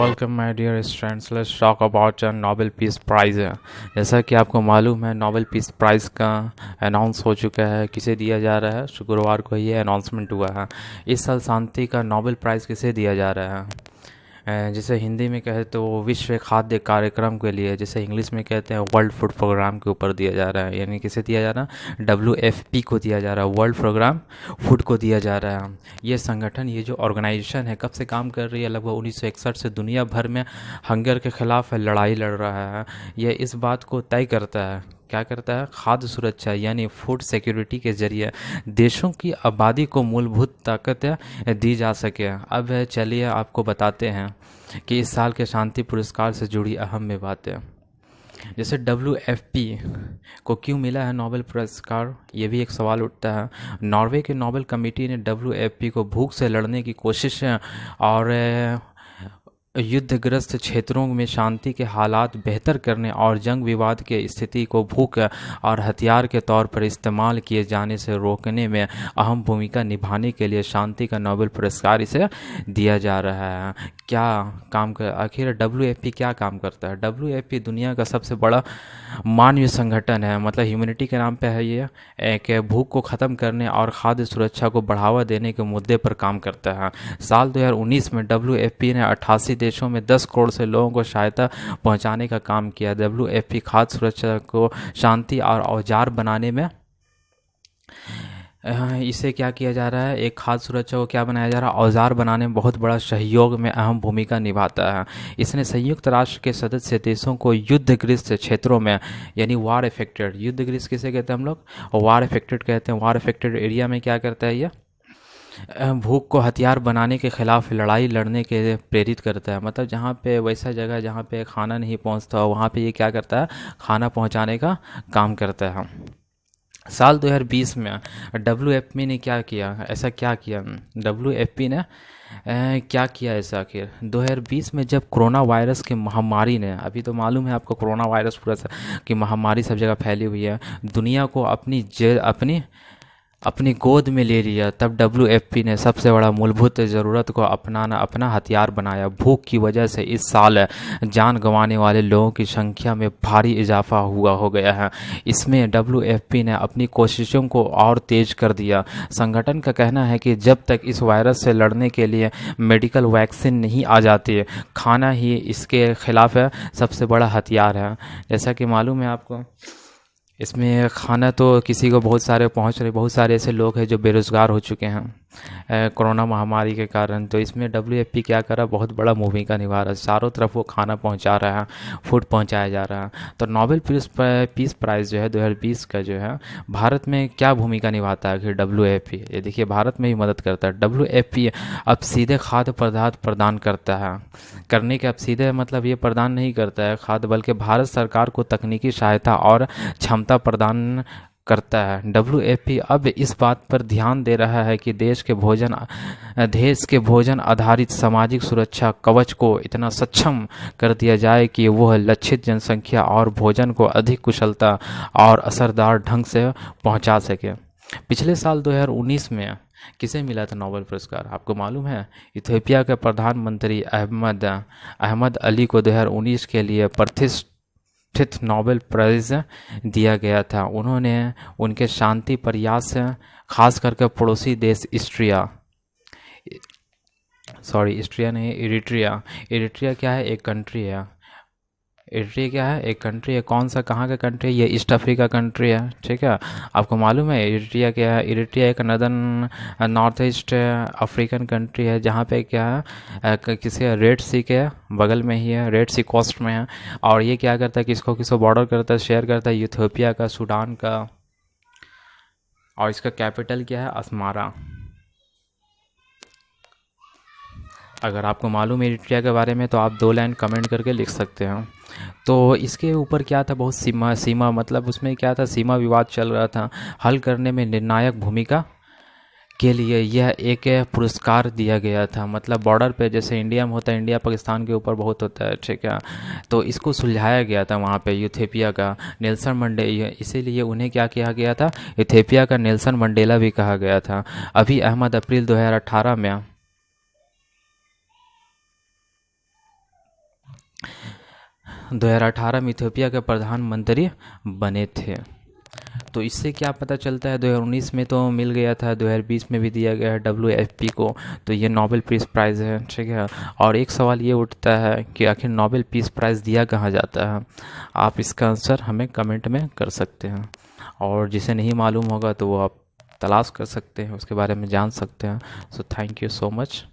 Welcome my dear students, let's talk about Nobel peace prize. जैसा कि आपको मालूम है, नोबेल पीस प्राइज़ का अनाउंस हो चुका है। किसे दिया जा रहा है? शुक्रवार को ये अनाउंसमेंट हुआ है। इस साल शांति का नोबेल प्राइज़ किसे दिया जा रहा है? जिसे हिंदी में कहे तो विश्व खाद्य कार्यक्रम के लिए, जिसे इंग्लिश में कहते हैं वर्ल्ड फूड प्रोग्राम के ऊपर दिया जा रहा है। यानी किसे दिया जा रहा है? WFP को दिया जा रहा है, वर्ल्ड प्रोग्राम फूड को दिया जा रहा है। ये संगठन, ये जो ऑर्गेनाइजेशन है, कब से काम कर रही है? लगभग 1961 से दुनिया भर में हंगर के खिलाफ लड़ाई लड़ रहा है। यह इस बात को तय करता है, क्या करता है? खाद्य सुरक्षा यानी फूड सिक्योरिटी के जरिए देशों की आबादी को मूलभूत ताकत दी जा सके। अब चलिए आपको बताते हैं कि इस साल के शांति पुरस्कार से जुड़ी अहम बातें। जैसे WFP को क्यों मिला है नोबेल पुरस्कार, ये भी एक सवाल उठता है। नॉर्वे के नोबेल कमेटी ने WFP को भूख से लड़ने की कोशिश और युद्धग्रस्त क्षेत्रों में शांति के हालात बेहतर करने और जंग विवाद के स्थिति को भूख और हथियार के तौर पर इस्तेमाल किए जाने से रोकने में अहम भूमिका निभाने के लिए शांति का नोबेल पुरस्कार इसे दिया जा रहा है। क्या काम कर, आखिर WFP क्या काम करता है? WFP दुनिया का सबसे बड़ा मानवीय संगठन है, मतलब ह्यूमैनिटी के नाम पे है। ये एक भूख को ख़त्म करने और खाद्य सुरक्षा को बढ़ावा देने के मुद्दे पर काम करता है। साल 2019 में WFP ने 88 देशों में 10 करोड़ से लोगों को सहायता पहुंचाने का काम किया। WFP खाद्य सुरक्षा को शांति और औजार बनाने में इसे क्या किया जा रहा है? एक खाद्य सुरक्षा को क्या बनाया जा रहा है? औजार बनाने में बहुत बड़ा सहयोग में अहम भूमिका निभाता है। इसने संयुक्त राष्ट्र के सदस्य देशों को युद्धग्रस्त क्षेत्रों में, यानी वार इफेक्टेड, युद्धग्रस्त किसे कहते हैं हम लोग? वार इफेक्टेड कहते हैं। वार इफेक्टेड एरिया में क्या करता है? ये भूख को हथियार बनाने के खिलाफ लड़ाई लड़ने के लिए प्रेरित करता है। मतलब जहाँ पे वैसा जगह जहाँ पे खाना नहीं पहुँचता, वहाँ पे ये क्या करता है? खाना पहुँचाने का काम करता है। साल 2020 में WFP ने क्या किया? ऐसा क्या किया WFP ने? क्या किया ऐसा? आखिर 2020 में जब कोरोना वायरस की महामारी ने, अभी तो मालूम है आपको कोरोना वायरस पूरा की महामारी सब जगह फैली हुई है, दुनिया को अपनी गोद में ले लिया, तब WFP ने सबसे बड़ा मूलभूत ज़रूरत को अपना हथियार बनाया। भूख की वजह से इस साल जान गंवाने वाले लोगों की संख्या में भारी इजाफा हो गया है। इसमें WFP ने अपनी कोशिशों को और तेज कर दिया। संगठन का कहना है कि जब तक इस वायरस से लड़ने के लिए मेडिकल वैक्सीन नहीं आ जाती, खाना ही इसके खिलाफ सबसे बड़ा हथियार है। जैसा कि मालूम है आपको, इसमें खाना तो किसी को बहुत सारे पहुंच रहे, बहुत सारे ऐसे लोग हैं जो बेरोज़गार हो चुके हैं कोरोना महामारी के कारण। तो इसमें WFP क्या कर रहा है? बहुत बड़ा भूमिका निभा रहा है। चारों तरफ वो खाना पहुंचा रहा है, फूड पहुंचाया जा रहा है। तो नोबेल पीस प्राइज़ जो है 2020 का जो है, भारत में क्या भूमिका निभाता है आखिर WFP? ये देखिए, भारत में ही मदद करता है। WFP अब सीधे खाद्य पदार्थ प्रदान करता है, करने के अब सीधे मतलब ये प्रदान नहीं करता है खाद्य, बल्कि भारत सरकार को तकनीकी सहायता और क्षमता प्रदान करता है। WFP अब इस बात पर ध्यान दे रहा है कि देश के भोजन आधारित सामाजिक सुरक्षा कवच को इतना सक्षम कर दिया जाए कि वह लक्षित जनसंख्या और भोजन को अधिक कुशलता और असरदार ढंग से पहुंचा सके। पिछले साल 2019 में किसे मिला था नोबेल पुरस्कार? आपको मालूम है? इथियोपिया के प्रधानमंत्री अहमद अली को 2019 के लिए प्रतिष्ठित नोबेल प्राइज़ दिया गया था। उन्होंने उनके शांति प्रयास, खास करके पड़ोसी देश इरिट्रिया क्या है? एक कंट्री है। इरिट्रिया क्या है? एक कंट्री है। कौन सा, कहाँ का कंट्री है? ये ईस्ट अफ्रीका कंट्री है, ठीक है। आपको मालूम है इरिट्रिया क्या है? इरिट्रिया एक नॉर्थ ईस्ट अफ्रीकन कंट्री है, जहाँ पे क्या है, किसी रेड सी के बगल में ही है, रेड सी कोस्ट में है। और ये क्या करता है? किसको बॉर्डर करता है, शेयर करता है? इथियोपिया का, सूडान का। और इसका कैपिटल क्या है? अस्मारा। अगर आपको मालूम है इरिट्रिया के बारे में तो आप 2 लाइन कमेंट करके लिख सकते हैं। तो इसके ऊपर क्या था? बहुत सीमा मतलब उसमें क्या था? सीमा विवाद चल रहा था। हल करने में निर्णायक भूमिका के लिए यह एक पुरस्कार दिया गया था। मतलब बॉर्डर पे जैसे इंडिया में होता है, इंडिया पाकिस्तान के ऊपर बहुत होता है, ठीक है। तो इसको सुलझाया गया था वहाँ पे इथियोपिया का नेल्सन मंडेला, इसीलिए उन्हें क्या किया गया था? इथियोपिया का नेल्सन मंडेला भी कहा गया था। अभी अहमद अप्रैल 2018 में 2018 में इथियोपिया के प्रधानमंत्री बने थे। तो इससे क्या पता चलता है, 2019 में तो मिल गया था, 2020 में भी दिया गया है WFP को, तो ये नोबेल पीस प्राइज़ है, ठीक है। और एक सवाल ये उठता है कि आखिर नोबेल पीस प्राइज़ दिया कहाँ जाता है। आप इसका आंसर हमें कमेंट में कर सकते हैं, और जिसे नहीं मालूम होगा तो वो आप तलाश कर सकते हैं, उसके बारे में जान सकते हैं। So thank you so much.